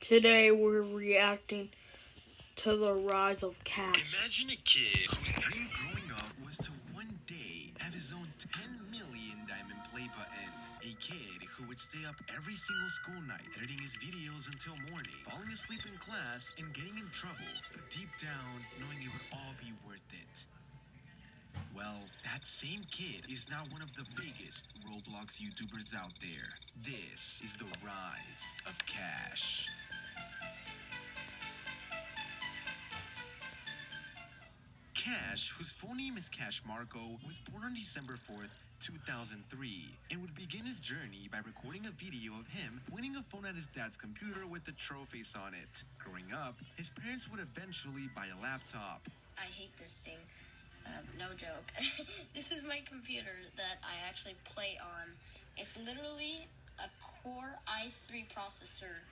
Today we're reacting to the rise of cash. Imagine a kid whose dream growing up was to one day have his own 10 million diamond play button. A kid who would stay up every single school night editing his videos until morning, falling asleep in class and getting in trouble, but deep down knowing it would all be worth it. Well, that same kid is now one of the biggest Roblox YouTubers out there. This is the rise of Cash. Cash, whose full name is Cash Marco, was born on December 4th, 2003, and would begin his journey by recording a video of him pointing a phone at his dad's computer with a troll face on it. Growing up, his parents would eventually buy a laptop. I hate this thing. No joke. This is my computer that I actually play on. It's literally a Core i3 processor,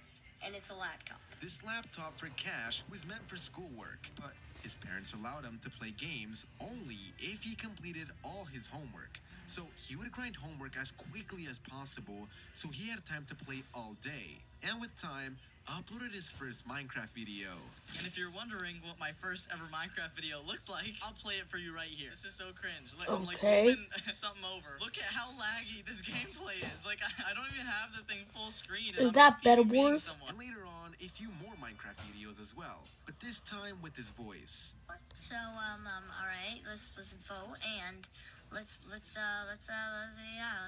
and it's a laptop. This laptop for Cash was meant for schoolwork, but his parents allowed him to play games only if he completed all his homework. So he would grind homework as quickly as possible so he had time to play all day. And with time, uploaded his first Minecraft video. And if you're wondering what my first ever Minecraft video looked like, I'll play it for you right here. This is so cringe. Look, I'm like moving something over. Look at how laggy this gameplay is. Like, I don't even have the thing full screen. Is that Bed Wars? And later on, a few more Minecraft videos as well, but this time with his voice. So, alright, let's vote and let's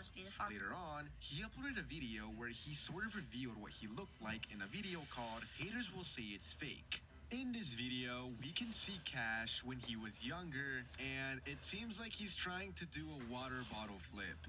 be the farmer. Later on, he uploaded a video where he sort of revealed what he looked like in a video called Haters Will Say It's Fake. In this video, we can see Cash when he was younger, and it seems like he's trying to do a water bottle flip.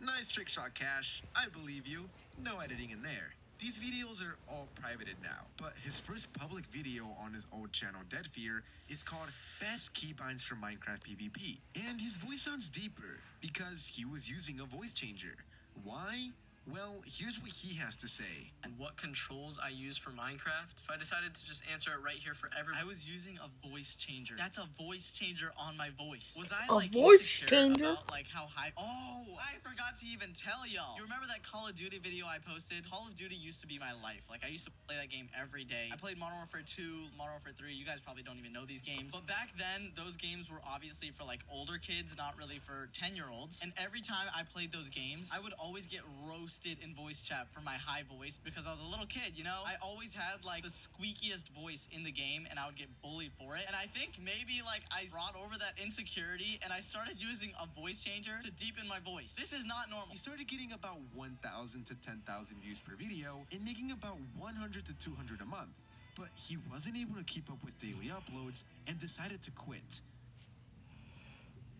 Nice trick shot, Cash. I believe you. No editing in there. These videos are all privated now, but his first public video on his old channel, Dead Fear, is called Best Keybinds for Minecraft PvP. And his voice sounds deeper because he was using a voice changer. Why? Well, here's what he has to say. And what controls I use for Minecraft? So I decided to just answer it right here for everyone. I was using a voice changer. That's a voice changer on my voice. Was I like voice insecure changer? about like how high? Oh, I forgot to even tell y'all. You remember that Call of Duty video I posted? Call of Duty used to be my life. Like I used to play that game every day. I played Modern Warfare 2, Modern Warfare 3. You guys probably don't even know these games. But back then, those games were obviously for like older kids, not really for 10-year-olds. And every time I played those games, I would always get roasted in voice chat for my high voice because I was a little kid, you know? I always had like the squeakiest voice in the game and I would get bullied for it. And I think maybe like I brought over that insecurity and I started using a voice changer to deepen my voice. This is not normal. He started getting about 1,000 to 10,000 views per video and making about 100 to 200 a month. But he wasn't able to keep up with daily uploads and decided to quit.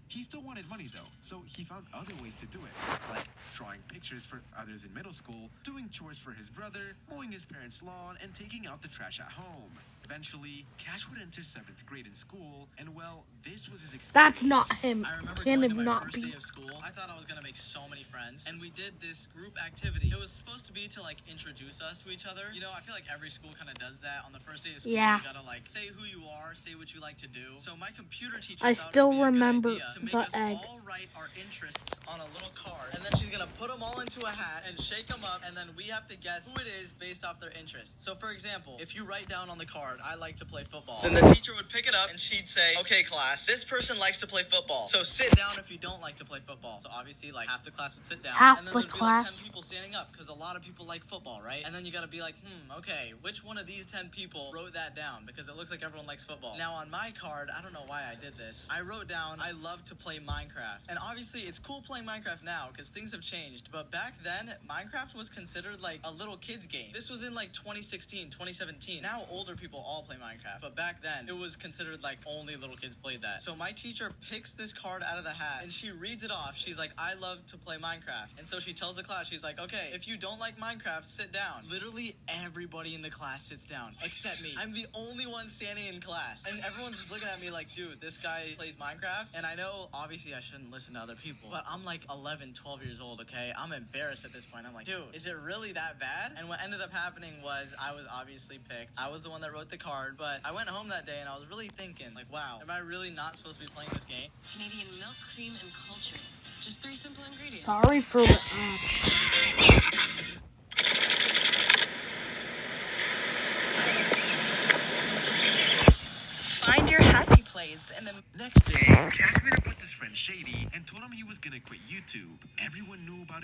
He still wanted money though, so he found other ways to do it, like drawing pictures for others in middle school, doing chores for his brother, mowing his parents' lawn, and taking out the trash at home. Eventually, Cash would enter 7th grade in school, and well, this was his experience. That's not him. I remember Can going it to my not first be? day of school. I thought I was gonna make so many friends, and we did this group activity. It was supposed to be to like introduce us to each other. You know, I feel like every school kind of does that on the first day of school. Yeah. You gotta like say who you are, say what you like to do. So my computer teacher I thought it still would be a good remember idea to make the us egg. all write our interests on a little card, and then she's gonna put them all into a hat and shake them up, and then we have to guess who it is based off their interests. So for example, if you write down on the card, I like to play football, then the teacher would pick it up and she'd say, okay class, this person likes to play football, so sit down if you don't like to play football. So obviously like half the class would sit down, Half and then the there'd be class. like 10 people standing up because a lot of people like football, right? And then you gotta be like, okay, which one of these 10 people wrote that down, because it looks like everyone likes football. Now on my card, I don't know why I did this, I wrote down I love to play Minecraft. And obviously it's cool playing Minecraft now because things have changed, but back then Minecraft was considered like a little kid's game. This was in like 2016, 2017. Now older people all play Minecraft, but back then it was considered like only little kids played that. So my teacher picks this card out of the hat and she reads it off. She's like, I love to play Minecraft. And so she tells the class, she's like, okay, if you don't like Minecraft, sit down. Literally everybody in the class sits down except me. I'm the only one standing in class, and everyone's just looking at me like, dude, this guy plays Minecraft. And I know obviously I shouldn't listen to other people, but I'm like 11, 12 years old, okay? I'm embarrassed at this point. I'm like, dude, is it really that bad? And what ended up happening was I was obviously picked. I was the one that wrote the card, but I went home that day and I was really thinking, like, wow, am I really not supposed to be playing this game? Canadian milk, cream, and cultures. Just 3 simple ingredients. Sorry for the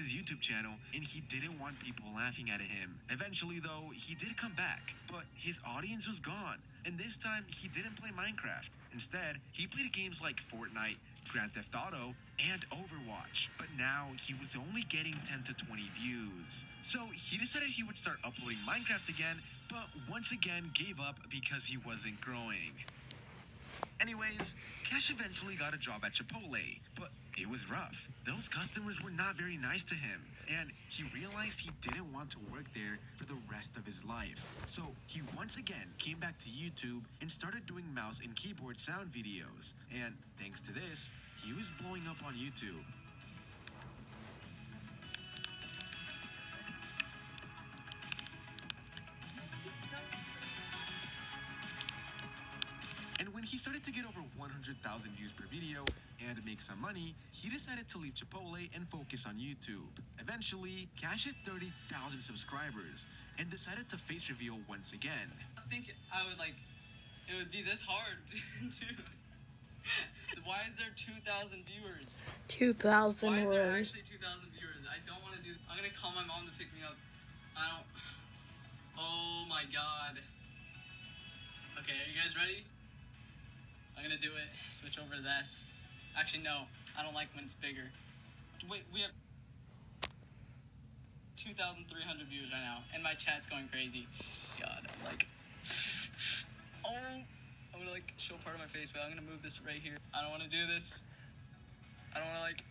his YouTube channel, and he didn't want people laughing at him. Eventually, though, he did come back, but his audience was gone. And this time, he didn't play Minecraft. Instead, he played games like Fortnite, Grand Theft Auto, and Overwatch. But now, he was only getting 10 to 20 views. So, he decided he would start uploading Minecraft again, but once again gave up because he wasn't growing. Anyways, Cash eventually got a job at Chipotle, but it was rough. Those customers were not very nice to him, and he realized he didn't want to work there for the rest of his life. So he once again came back to YouTube and started doing mouse and keyboard sound videos. And thanks to this, he was blowing up on YouTube. And when he started to get over 100,000 views per video and make some money, he decided to leave Chipotle and focus on YouTube. Eventually, Cash hit 30,000 subscribers and decided to face reveal once again. I think it would be this hard to. Why is there 2,000 viewers? 2,000 Why is there words. actually 2,000 viewers? I don't want to do. I'm gonna call my mom to pick me up. I don't. Oh my god. Okay, are you guys ready? I'm gonna do it. Switch over to this. Actually, no. I don't like when it's bigger. Wait, we have 2,300 views right now, and my chat's going crazy. God, I'm like. Oh. I'm gonna show part of my face, but I'm gonna move this right here. I don't want to do this. I don't want to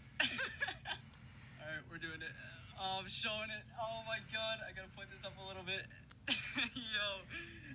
Alright, we're doing it. Oh, I'm showing it. Oh my god, I gotta point this up a little bit. Yo.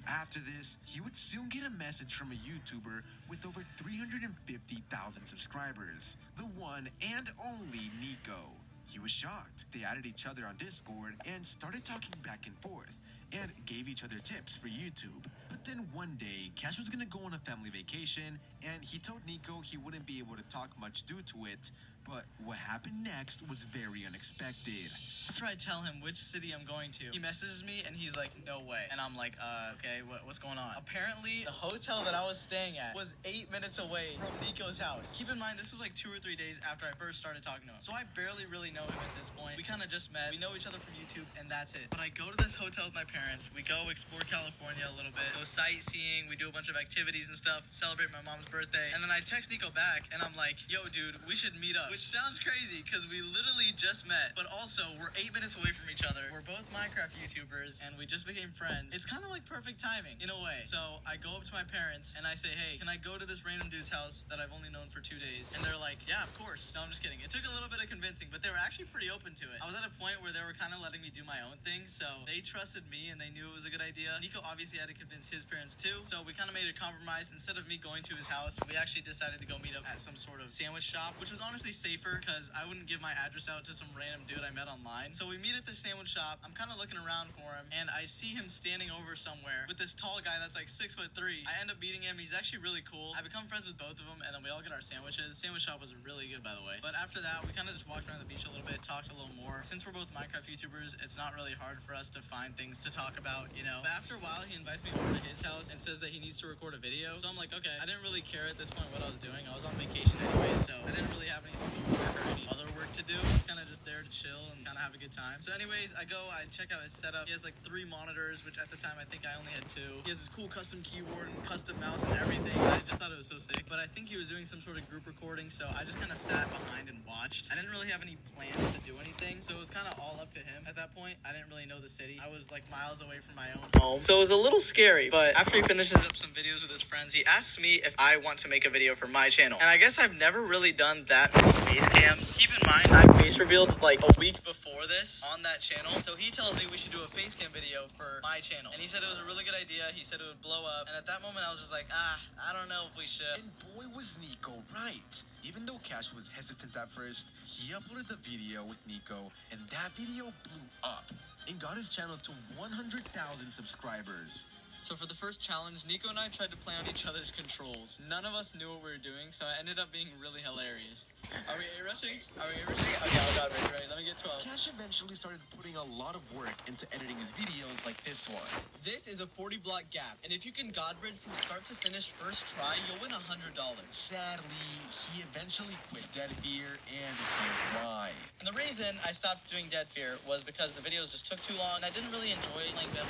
After this, he would soon get a message from a YouTuber with over 350,000 subscribers, the one and only Nico. He was shocked. They added each other on Discord and started talking back and forth and gave each other tips for YouTube. But then one day, Cash was gonna go on a family vacation and he told Nico he wouldn't be able to talk much due to it. But what happened next was very unexpected. After I tell him which city I'm going to, he messages me and he's like, no way. And I'm like, okay, what's going on? Apparently, the hotel that I was staying at was 8 minutes away from Nico's house. Keep in mind, this was 2 or 3 days after I first started talking to him. So I barely really know him at this point. We kind of just met. We know each other from YouTube, and that's it. But I go to this hotel with my parents. We go explore California a little bit, go sightseeing. We do a bunch of activities and stuff, celebrate my mom's birthday. And then I text Nico back, and I'm like, yo, dude, we should meet up. Which sounds crazy, because we literally just met. But also, we're 8 minutes away from each other. We're both Minecraft YouTubers, and we just became friends. It's kind of like perfect timing, in a way. So I go up to my parents, and I say, hey, can I go to this random dude's house that I've only known for 2 days? And they're like, yeah, of course. No, I'm just kidding. It took a little bit of convincing, but they were actually pretty open to it. I was at a point where they were kind of letting me do my own thing, so they trusted me, and they knew it was a good idea. Nico obviously had to convince his parents too, so we kind of made a compromise. Instead of me going to his house, we actually decided to go meet up at some sort of sandwich shop, which was honestly safer because I wouldn't give my address out to some random dude I met online. So we meet at the sandwich shop. I'm kind of looking around for him, and I see him standing over somewhere with this tall guy that's 6'3". I end up meeting him. He's actually really cool. I become friends with both of them, and then we all get our sandwiches. Sandwich shop was really good, by the way. But after that, we kind of just walked around the beach a little bit, talked a little more. Since we're both Minecraft YouTubers, it's not really hard for us to find things to talk about, you know. But after a while, he invites me over to his house and says that he needs to record a video. So I'm like, okay. I didn't really care at this point what I was doing. I was on vacation anyway, so I didn't really have any schoolwork or any other work to do. I was kind of just there to chill and kind of have a good time. So anyways, I check out his setup. He has 3 monitors, which at the time I think I only had 2. He has this cool custom keyboard and custom mouse and everything. I just thought it was so sick. But I think he was doing some sort of group recording, so I just kind of sat behind and watched. I didn't really have any plans to do anything, so it was kind of all up to him at that point. I didn't really know the city. I was miles away from my own home. So it was a little scary, but after he finishes up some videos with his friends, he asks me if I want to make a video for my channel. And I guess I've never really done that many face cams. Keep in mind, I face revealed a week before this on that channel. So he tells me we should do a face cam video for my channel. And he said it was a really good idea. He said it would blow up. And at that moment, I was just I don't know if we should. And boy, was Nico right. Even though Cash was hesitant at first, he uploaded the video with Nico, and that video blew up and got his channel to 100,000 subscribers. So for the first challenge, Nico and I tried to play on each other's controls. None of us knew what we were doing, so it ended up being really hilarious. Are we A-rushing? Okay, oh god, right. Let me get 12. Cash eventually started putting a lot of work into editing his videos like this one. This is a 40-block gap, and if you can God bridge from start to finish first try, you'll win $100. Sadly, he eventually quit Dead Fear, and here's why. And the reason I stopped doing Dead Fear was because the videos just took too long. I didn't really enjoy playing them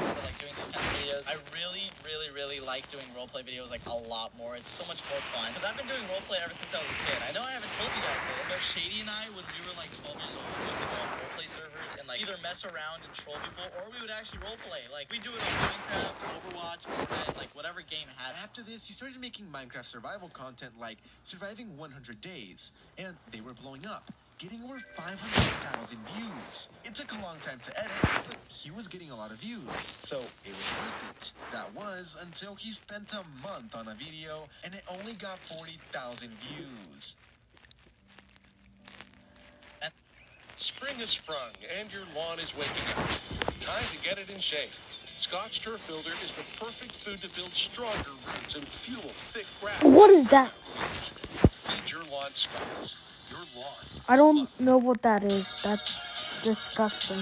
or like doing these kind of videos. I really like doing roleplay videos like a lot more. It's so much more fun. Because I've been doing roleplay ever since I was a kid. I know I haven't told you guys this, but Shady and I, when we were like 12 years old, we used to go on roleplay servers and like either mess around and troll people, or we would actually roleplay. Like we do it on Minecraft, Overwatch, Fortnite, like whatever game had. After this, he started making Minecraft survival content like Surviving 100 Days, and they were blowing up, getting over 500,000 views. It took a long time to edit, but he was getting a lot of views, so it was worth it. That was until he spent a month on a video, and it only got 40,000 views. Spring has sprung and your lawn is waking up. Time to get it in shape. Scott's Turf Builder is the perfect food to build stronger roots and fuel thick grass. What is that? Feed your lawn Scott's. Your lawn. I don't know what that is. That's disgusting.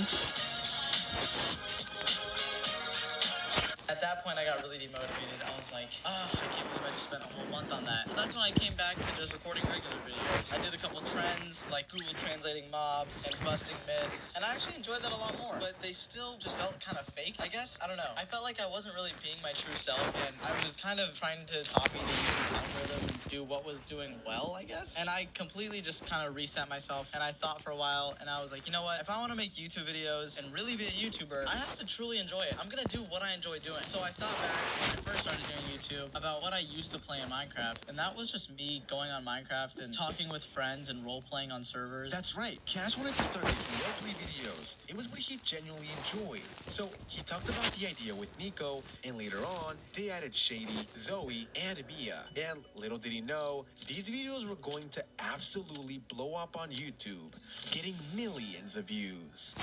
At that point, I got really demotivated. I was like, I can't believe I just spent a whole month on that. So that's when I came back to just recording regular videos. I did a couple trends, like Google translating mobs and busting myths, and I actually enjoyed that a lot more. But they still just felt kind of fake, I guess. I don't know. I felt like I wasn't really being my true self, and I was kind of trying to copy the YouTube algorithm and do what was doing well, I guess. And I completely just kind of reset myself, and I thought for a while, and I was like, you know what? If I want to make YouTube videos and really be a YouTuber, I have to truly enjoy it. I'm gonna do what I enjoy doing. So I thought back when I first started doing YouTube about what I used to play in Minecraft, and that was just me going on Minecraft and talking with friends and role-playing on servers. That's right, Cash wanted to start making roleplay videos. It was what he genuinely enjoyed. So he talked about the idea with Nico, and later on, they added Shady, Zoe, and Mia. And little did he know, these videos were going to absolutely blow up on YouTube, getting millions of views.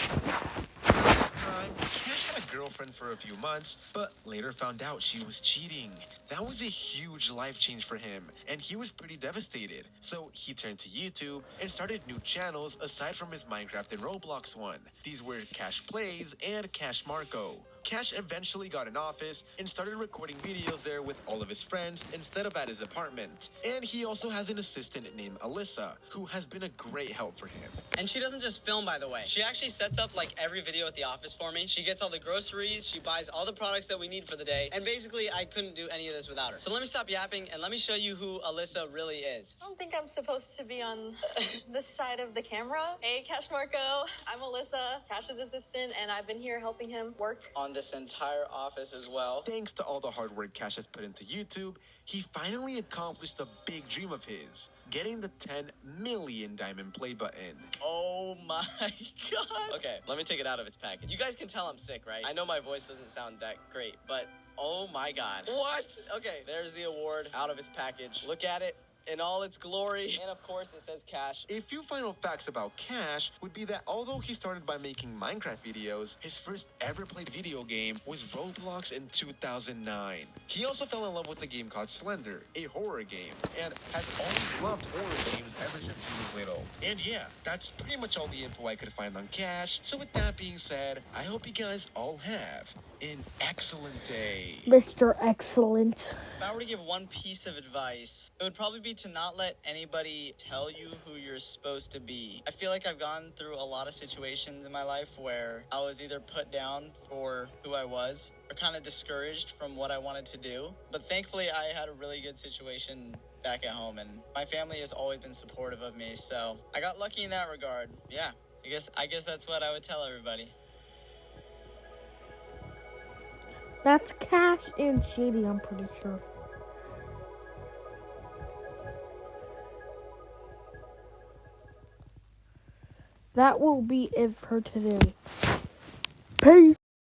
This time, Cash had a girlfriend for a few months, but later found out she was cheating. That was a huge life change for him, and he was pretty devastated. So he turned to YouTube and started new channels aside from his Minecraft and Roblox one. These were Cash Plays and Cash Marco. Cash eventually got an office and started recording videos there with all of his friends instead of at his apartment. And he also has an assistant named Alyssa, who has been a great help for him. And she doesn't just film, by the way. She actually sets up like every video at the office for me. She gets all the groceries, she buys all the products that we need for the day, and basically I couldn't do any of this without her. So let me stop yapping and let me show you who Alyssa really is. I don't think I'm supposed to be on this side of the camera. Hey, Cash Marco. I'm Alyssa, Cash's assistant, and I've been here helping him work On this entire office as well. Thanks to all the hard work Cash has put into YouTube, he finally accomplished a big dream of his, getting the 10 million diamond play button. Oh my god. Okay, let me take it out of its package. You guys can tell I'm sick, right? I know my voice doesn't sound that great, but oh my god. What? Okay, there's the award out of its package. Look at it in all its glory. And of course, it says Cash. A few final facts about Cash would be that although he started by making Minecraft videos, his first ever played video game was Roblox in 2009. He also fell in love with a game called Slender, a horror game, and has always loved horror games ever since he was little. And yeah, that's pretty much all the info I could find on Cash. So with that being said, I hope you guys all have an excellent day. Mr. Excellent. If I were to give one piece of advice, it would probably be to not let anybody tell you who you're supposed to be. I feel like I've gone through a lot of situations in my life where I was either put down for who I was or kind of discouraged from what I wanted to do. But thankfully, I had a really good situation back at home, and my family has always been supportive of me, so I got lucky in that regard. Yeah, I guess that's what I would tell everybody. That's Cash and Shady, I'm pretty sure. That will be it for today. Peace.